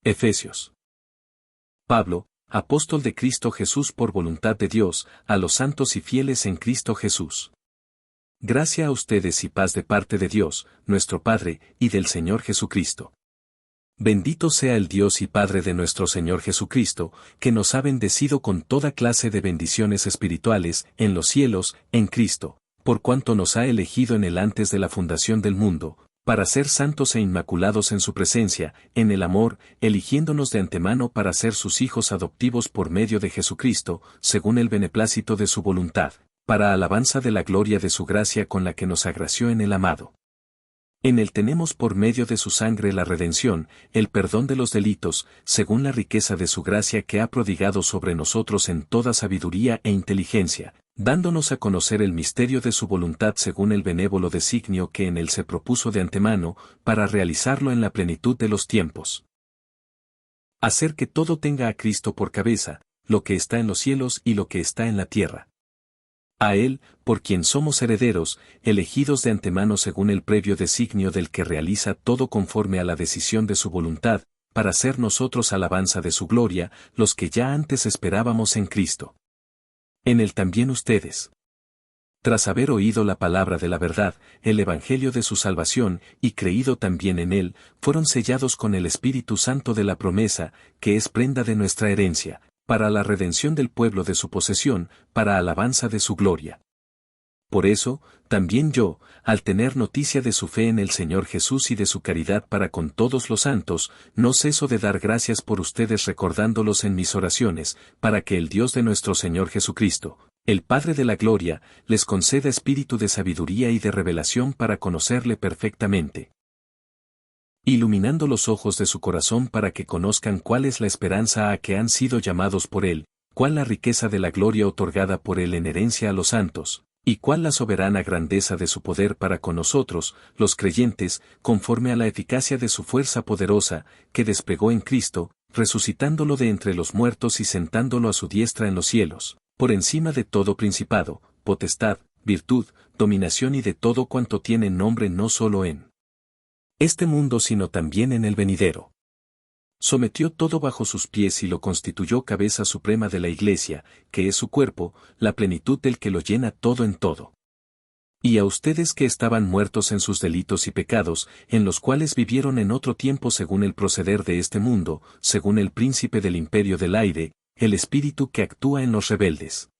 Efesios. Pablo, apóstol de Cristo Jesús por voluntad de Dios, a los santos y fieles en Cristo Jesús. Gracia a ustedes y paz de parte de Dios, nuestro Padre, y del Señor Jesucristo. Bendito sea el Dios y Padre de nuestro Señor Jesucristo, que nos ha bendecido con toda clase de bendiciones espirituales, en los cielos, en Cristo, por cuanto nos ha elegido en él antes de la fundación del mundo, para ser santos e inmaculados en su presencia, en el amor, eligiéndonos de antemano para ser sus hijos adoptivos por medio de Jesucristo, según el beneplácito de su voluntad, para alabanza de la gloria de su gracia con la que nos agració en el amado. En él tenemos por medio de su sangre la redención, el perdón de los delitos, según la riqueza de su gracia que ha prodigado sobre nosotros en toda sabiduría e inteligencia, dándonos a conocer el misterio de su voluntad según el benévolo designio que en él se propuso de antemano, para realizarlo en la plenitud de los tiempos. Hacer que todo tenga a Cristo por cabeza, lo que está en los cielos y lo que está en la tierra. A él, por quien somos herederos, elegidos de antemano según el previo designio del que realiza todo conforme a la decisión de su voluntad, para ser nosotros alabanza de su gloria, los que ya antes esperábamos en Cristo. En él también ustedes. Tras haber oído la palabra de la verdad, el evangelio de su salvación, y creído también en él, fueron sellados con el Espíritu Santo de la promesa, que es prenda de nuestra herencia, para la redención del pueblo de su posesión, para alabanza de su gloria. Por eso, también yo, al tener noticia de su fe en el Señor Jesús y de su caridad para con todos los santos, no ceso de dar gracias por ustedes recordándolos en mis oraciones, para que el Dios de nuestro Señor Jesucristo, el Padre de la gloria, les conceda espíritu de sabiduría y de revelación para conocerle perfectamente, iluminando los ojos de su corazón para que conozcan cuál es la esperanza a que han sido llamados por él, cuál la riqueza de la gloria otorgada por él en herencia a los santos, y cuál la soberana grandeza de su poder para con nosotros, los creyentes, conforme a la eficacia de su fuerza poderosa, que desplegó en Cristo, resucitándolo de entre los muertos y sentándolo a su diestra en los cielos, por encima de todo principado, potestad, virtud, dominación y de todo cuanto tiene nombre no solo en este mundo sino también en el venidero. Sometió todo bajo sus pies y lo constituyó cabeza suprema de la Iglesia, que es su cuerpo, la plenitud del que lo llena todo en todo. Y a ustedes que estaban muertos en sus delitos y pecados, en los cuales vivieron en otro tiempo según el proceder de este mundo, según el príncipe del imperio del aire, el espíritu que actúa en los rebeldes.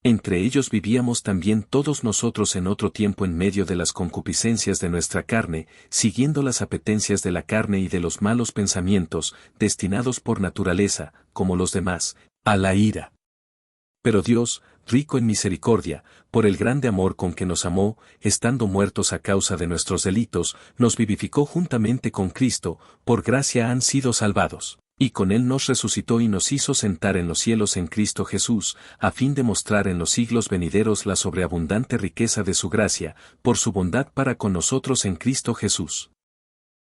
Entre ellos vivíamos también todos nosotros en otro tiempo en medio de las concupiscencias de nuestra carne, siguiendo las apetencias de la carne y de los malos pensamientos, destinados por naturaleza, como los demás, a la ira. Pero Dios, rico en misericordia, por el grande amor con que nos amó, estando muertos a causa de nuestros delitos, nos vivificó juntamente con Cristo, por gracia han sido salvados. Y con él nos resucitó y nos hizo sentar en los cielos en Cristo Jesús, a fin de mostrar en los siglos venideros la sobreabundante riqueza de su gracia, por su bondad para con nosotros en Cristo Jesús.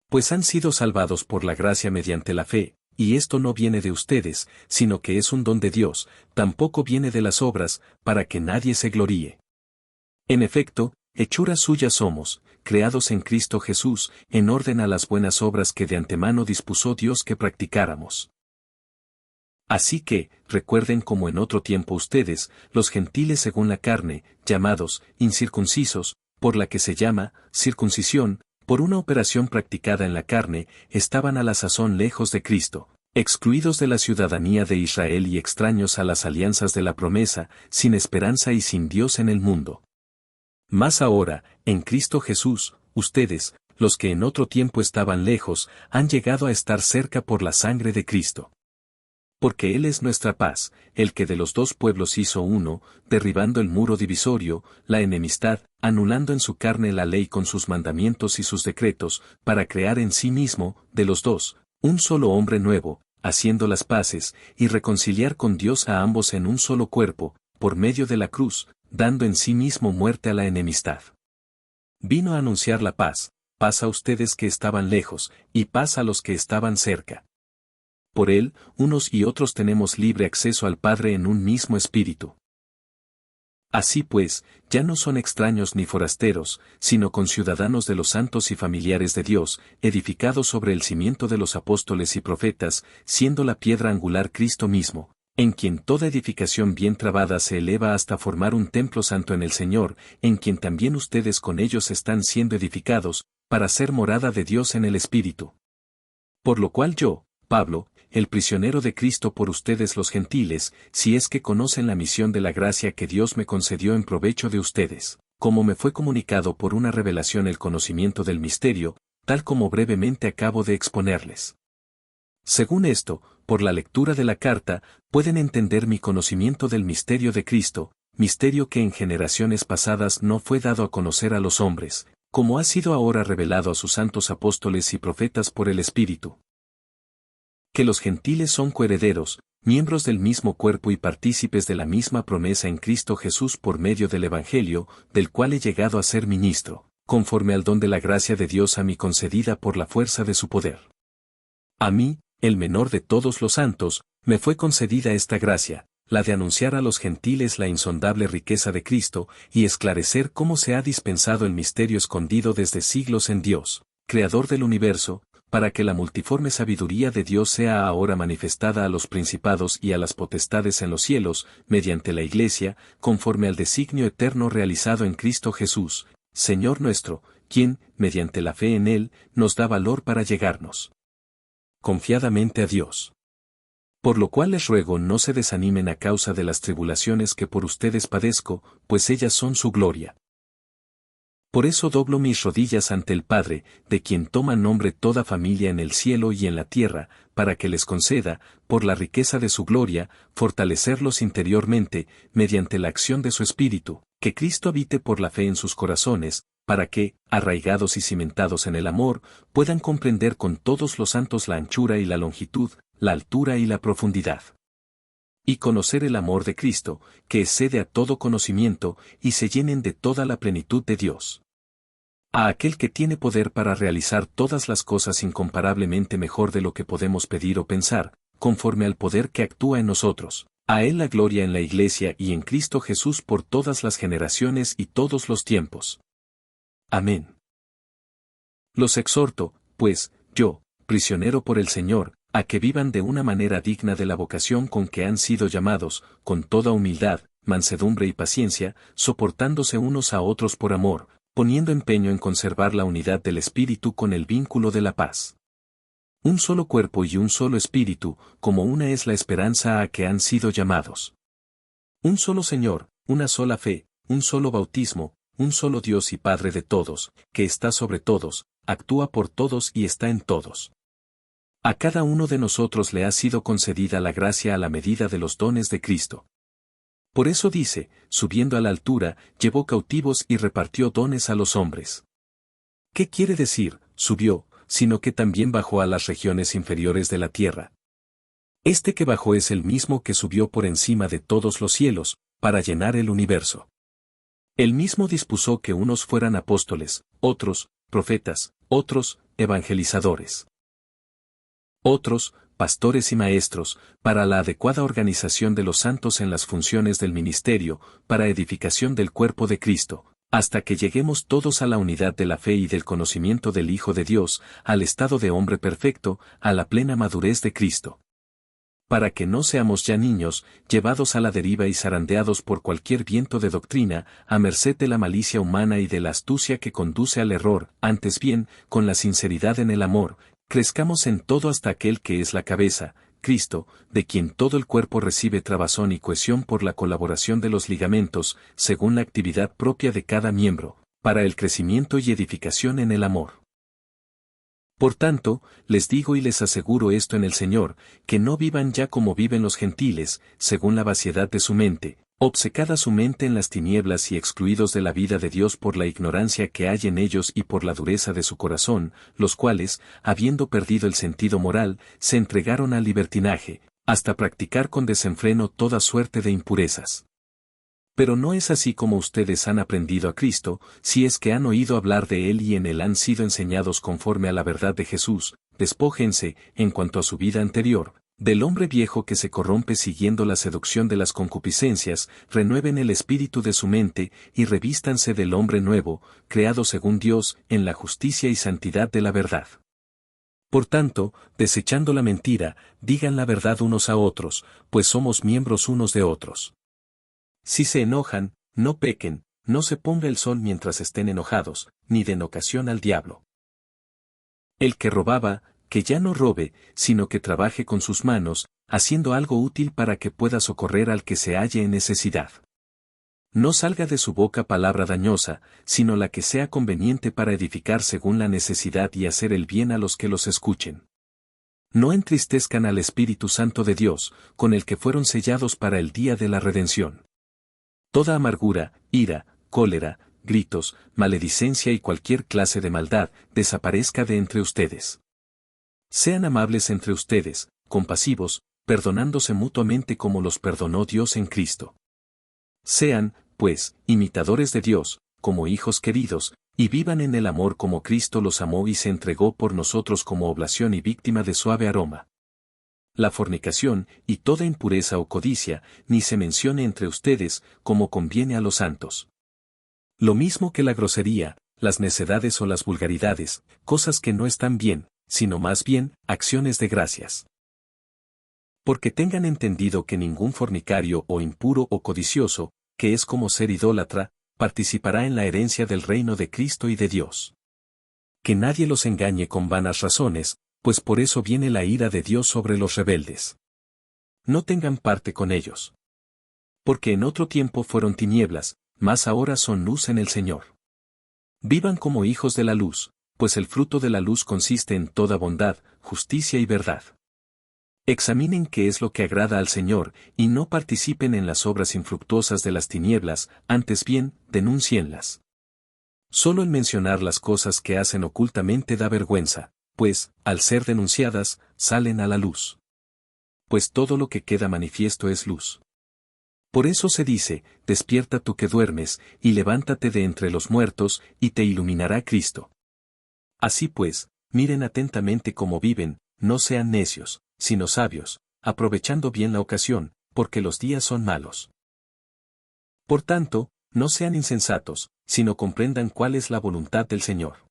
Pues han sido salvados por la gracia mediante la fe, y esto no viene de ustedes, sino que es un don de Dios, tampoco viene de las obras, para que nadie se gloríe. En efecto, hechura suya somos, creados en Cristo Jesús, en orden a las buenas obras que de antemano dispuso Dios que practicáramos. Así que, recuerden como en otro tiempo ustedes, los gentiles según la carne, llamados, incircuncisos, por la que se llama, circuncisión, por una operación practicada en la carne, estaban a la sazón lejos de Cristo, excluidos de la ciudadanía de Israel y extraños a las alianzas de la promesa, sin esperanza y sin Dios en el mundo. Mas ahora, en Cristo Jesús, ustedes, los que en otro tiempo estaban lejos, han llegado a estar cerca por la sangre de Cristo. Porque Él es nuestra paz, el que de los dos pueblos hizo uno, derribando el muro divisorio, la enemistad, anulando en su carne la ley con sus mandamientos y sus decretos, para crear en sí mismo, de los dos, un solo hombre nuevo, haciendo las paces, y reconciliar con Dios a ambos en un solo cuerpo, por medio de la cruz, dando en sí mismo muerte a la enemistad. Vino a anunciar la paz, paz a ustedes que estaban lejos, y paz a los que estaban cerca. Por él, unos y otros tenemos libre acceso al Padre en un mismo espíritu. Así pues, ya no son extraños ni forasteros, sino conciudadanos de los santos y familiares de Dios, edificados sobre el cimiento de los apóstoles y profetas, siendo la piedra angular Cristo mismo, en quien toda edificación bien trabada se eleva hasta formar un templo santo en el Señor, en quien también ustedes con ellos están siendo edificados, para ser morada de Dios en el Espíritu. Por lo cual yo, Pablo, el prisionero de Cristo por ustedes los gentiles, si es que conocen la misión de la gracia que Dios me concedió en provecho de ustedes, como me fue comunicado por una revelación el conocimiento del misterio, tal como brevemente acabo de exponerles. Según esto, por la lectura de la carta, pueden entender mi conocimiento del misterio de Cristo, misterio que en generaciones pasadas no fue dado a conocer a los hombres, como ha sido ahora revelado a sus santos apóstoles y profetas por el Espíritu. Que los gentiles son coherederos, miembros del mismo cuerpo y partícipes de la misma promesa en Cristo Jesús por medio del Evangelio, del cual he llegado a ser ministro, conforme al don de la gracia de Dios a mí concedida por la fuerza de su poder. A mí, el menor de todos los santos, me fue concedida esta gracia, la de anunciar a los gentiles la insondable riqueza de Cristo y esclarecer cómo se ha dispensado el misterio escondido desde siglos en Dios, Creador del universo, para que la multiforme sabiduría de Dios sea ahora manifestada a los principados y a las potestades en los cielos, mediante la Iglesia, conforme al designio eterno realizado en Cristo Jesús, Señor nuestro, quien, mediante la fe en Él, nos da valor para llegarnos confiadamente a Dios. Por lo cual les ruego no se desanimen a causa de las tribulaciones que por ustedes padezco, pues ellas son su gloria. Por eso doblo mis rodillas ante el Padre, de quien toma nombre toda familia en el cielo y en la tierra, para que les conceda, por la riqueza de su gloria, fortalecerlos interiormente, mediante la acción de su Espíritu, que Cristo habite por la fe en sus corazones, para que, arraigados y cimentados en el amor, puedan comprender con todos los santos la anchura y la longitud, la altura y la profundidad. Y conocer el amor de Cristo, que excede a todo conocimiento, y se llenen de toda la plenitud de Dios. A aquel que tiene poder para realizar todas las cosas incomparablemente mejor de lo que podemos pedir o pensar, conforme al poder que actúa en nosotros. A Él la gloria en la Iglesia y en Cristo Jesús por todas las generaciones y todos los tiempos. Amén. Los exhorto, pues, yo, prisionero por el Señor, a que vivan de una manera digna de la vocación con que han sido llamados, con toda humildad, mansedumbre y paciencia, soportándose unos a otros por amor, poniendo empeño en conservar la unidad del Espíritu con el vínculo de la paz. Un solo cuerpo y un solo Espíritu, como una es la esperanza a que han sido llamados. Un solo Señor, una sola fe, un solo bautismo, un solo Dios y Padre de todos, que está sobre todos, actúa por todos y está en todos. A cada uno de nosotros le ha sido concedida la gracia a la medida de los dones de Cristo. Por eso dice, subiendo a la altura, llevó cautivos y repartió dones a los hombres. ¿Qué quiere decir, subió, sino que también bajó a las regiones inferiores de la tierra? Este que bajó es el mismo que subió por encima de todos los cielos, para llenar el universo. Él mismo dispuso que unos fueran apóstoles, otros, profetas, otros, evangelizadores. Otros, pastores y maestros, para la adecuada organización de los santos en las funciones del ministerio, para edificación del cuerpo de Cristo, hasta que lleguemos todos a la unidad de la fe y del conocimiento del Hijo de Dios, al estado de hombre perfecto, a la plena madurez de Cristo. Para que no seamos ya niños, llevados a la deriva y zarandeados por cualquier viento de doctrina, a merced de la malicia humana y de la astucia que conduce al error, antes bien, con la sinceridad en el amor, crezcamos en todo hasta aquel que es la cabeza, Cristo, de quien todo el cuerpo recibe trabazón y cohesión por la colaboración de los ligamentos, según la actividad propia de cada miembro, para el crecimiento y edificación en el amor. Por tanto, les digo y les aseguro esto en el Señor, que no vivan ya como viven los gentiles, según la vaciedad de su mente, obcecada su mente en las tinieblas y excluidos de la vida de Dios por la ignorancia que hay en ellos y por la dureza de su corazón, los cuales, habiendo perdido el sentido moral, se entregaron al libertinaje, hasta practicar con desenfreno toda suerte de impurezas. Pero no es así como ustedes han aprendido a Cristo, si es que han oído hablar de Él y en Él han sido enseñados conforme a la verdad de Jesús. Despójense, en cuanto a su vida anterior, Del hombre viejo que se corrompe siguiendo la seducción de las concupiscencias, renueven el espíritu de su mente, y revístanse del hombre nuevo, creado según Dios, en la justicia y santidad de la verdad. Por tanto, desechando la mentira, digan la verdad unos a otros, pues somos miembros unos de otros. Si se enojan, no pequen, no se ponga el sol mientras estén enojados, ni den ocasión al diablo. El que robaba, que ya no robe, sino que trabaje con sus manos, haciendo algo útil para que pueda socorrer al que se halle en necesidad. No salga de su boca palabra dañosa, sino la que sea conveniente para edificar según la necesidad y hacer el bien a los que los escuchen. No entristezcan al Espíritu Santo de Dios, con el que fueron sellados para el día de la redención. Toda amargura, ira, cólera, gritos, maledicencia y cualquier clase de maldad, desaparezca de entre ustedes. Sean amables entre ustedes, compasivos, perdonándose mutuamente como los perdonó Dios en Cristo. Sean, pues, imitadores de Dios, como hijos queridos, y vivan en el amor como Cristo los amó y se entregó por nosotros como oblación y víctima de suave aroma. La fornicación, y toda impureza o codicia, ni se mencione entre ustedes, como conviene a los santos. Lo mismo que la grosería, las necedades o las vulgaridades, cosas que no están bien, sino más bien, acciones de gracias. Porque tengan entendido que ningún fornicario o impuro o codicioso, que es como ser idólatra, participará en la herencia del reino de Cristo y de Dios. Que nadie los engañe con vanas razones, pues por eso viene la ira de Dios sobre los rebeldes. No tengan parte con ellos. Porque en otro tiempo fueron tinieblas, mas ahora son luz en el Señor. Vivan como hijos de la luz, pues el fruto de la luz consiste en toda bondad, justicia y verdad. Examinen qué es lo que agrada al Señor, y no participen en las obras infructuosas de las tinieblas, antes bien, denúncienlas. Solo el mencionar las cosas que hacen ocultamente da vergüenza, pues, al ser denunciadas, salen a la luz. Pues todo lo que queda manifiesto es luz. Por eso se dice, despierta tú que duermes, y levántate de entre los muertos, y te iluminará Cristo. Así pues, miren atentamente cómo viven, no sean necios, sino sabios, aprovechando bien la ocasión, porque los días son malos. Por tanto, no sean insensatos, sino comprendan cuál es la voluntad del Señor.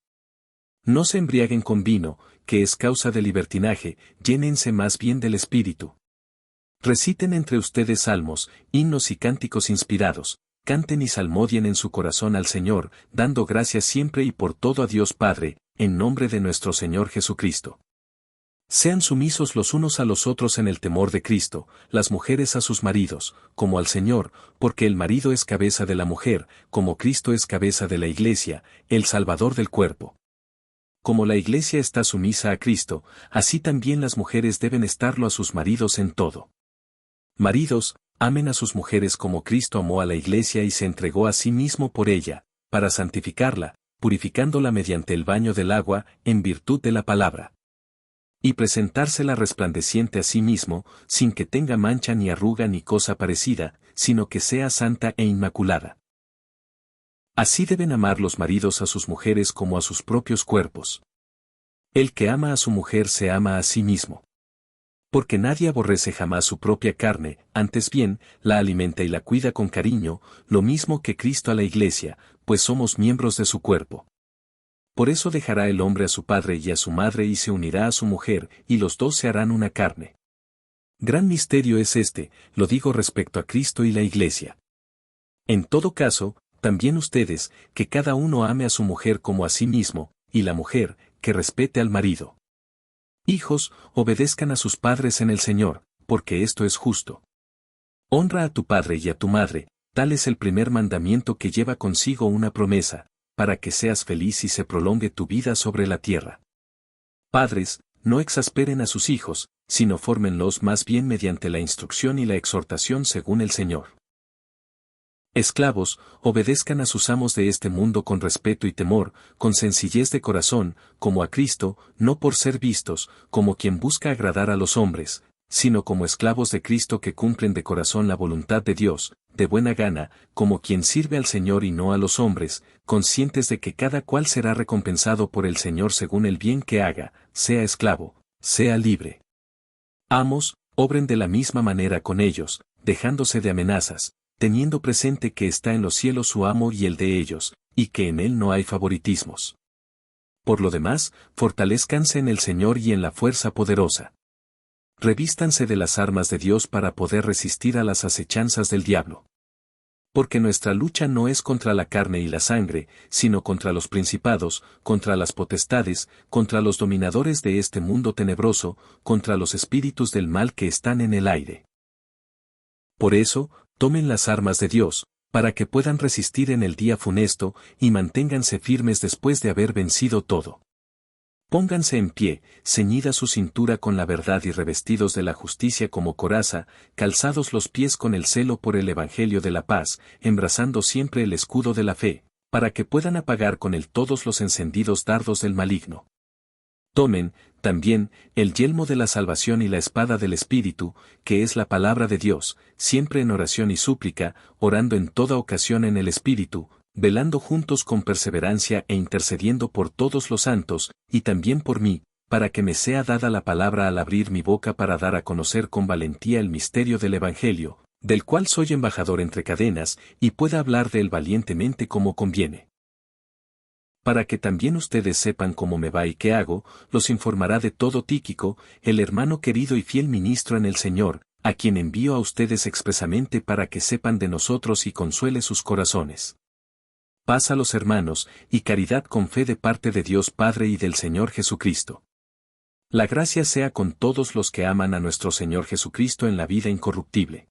No se embriaguen con vino, que es causa de libertinaje, llénense más bien del Espíritu. Reciten entre ustedes salmos, himnos y cánticos inspirados, canten y salmodien en su corazón al Señor, dando gracias siempre y por todo a Dios Padre, en nombre de nuestro Señor Jesucristo. Sean sumisos los unos a los otros en el temor de Cristo, las mujeres a sus maridos, como al Señor, porque el marido es cabeza de la mujer, como Cristo es cabeza de la Iglesia, el Salvador del cuerpo. Como la Iglesia está sumisa a Cristo, así también las mujeres deben estarlo a sus maridos en todo. Maridos, amen a sus mujeres como Cristo amó a la Iglesia y se entregó a sí mismo por ella, para santificarla, purificándola mediante el baño del agua, en virtud de la palabra. Y presentársela resplandeciente a sí mismo, sin que tenga mancha ni arruga ni cosa parecida, sino que sea santa e inmaculada. Así deben amar los maridos a sus mujeres como a sus propios cuerpos. El que ama a su mujer se ama a sí mismo. Porque nadie aborrece jamás su propia carne, antes bien, la alimenta y la cuida con cariño, lo mismo que Cristo a la Iglesia, pues somos miembros de su cuerpo. Por eso dejará el hombre a su padre y a su madre y se unirá a su mujer, y los dos se harán una carne. Gran misterio es este, lo digo respecto a Cristo y la Iglesia. En todo caso, también ustedes, que cada uno ame a su mujer como a sí mismo, y la mujer, que respete al marido. Hijos, obedezcan a sus padres en el Señor, porque esto es justo. Honra a tu padre y a tu madre, tal es el primer mandamiento que lleva consigo una promesa, para que seas feliz y se prolongue tu vida sobre la tierra. Padres, no exasperen a sus hijos, sino fórmenlos más bien mediante la instrucción y la exhortación según el Señor. Esclavos, obedezcan a sus amos de este mundo con respeto y temor, con sencillez de corazón, como a Cristo, no por ser vistos, como quien busca agradar a los hombres, sino como esclavos de Cristo que cumplen de corazón la voluntad de Dios, de buena gana, como quien sirve al Señor y no a los hombres, conscientes de que cada cual será recompensado por el Señor según el bien que haga, sea esclavo, sea libre. Amos, obren de la misma manera con ellos, dejándose de amenazas, teniendo presente que está en los cielos su amo y el de ellos, y que en él no hay favoritismos. Por lo demás, fortalezcanse en el Señor y en la fuerza poderosa. Revístanse de las armas de Dios para poder resistir a las acechanzas del diablo. Porque nuestra lucha no es contra la carne y la sangre, sino contra los principados, contra las potestades, contra los dominadores de este mundo tenebroso, contra los espíritus del mal que están en el aire. Por eso, tomen las armas de Dios, para que puedan resistir en el día funesto, y manténganse firmes después de haber vencido todo. Pónganse en pie, ceñida su cintura con la verdad y revestidos de la justicia como coraza, calzados los pies con el celo por el Evangelio de la paz, embrazando siempre el escudo de la fe, para que puedan apagar con él todos los encendidos dardos del maligno. Tomen, también, el yelmo de la salvación y la espada del Espíritu, que es la palabra de Dios, siempre en oración y súplica, orando en toda ocasión en el Espíritu, velando juntos con perseverancia e intercediendo por todos los santos, y también por mí, para que me sea dada la palabra al abrir mi boca para dar a conocer con valentía el misterio del Evangelio, del cual soy embajador entre cadenas, y pueda hablar de él valientemente como conviene. Para que también ustedes sepan cómo me va y qué hago, los informará de todo Tíquico, el hermano querido y fiel ministro en el Señor, a quien envío a ustedes expresamente para que sepan de nosotros y consuele sus corazones. Paz a los hermanos, y caridad con fe de parte de Dios Padre y del Señor Jesucristo. La gracia sea con todos los que aman a nuestro Señor Jesucristo en la vida incorruptible.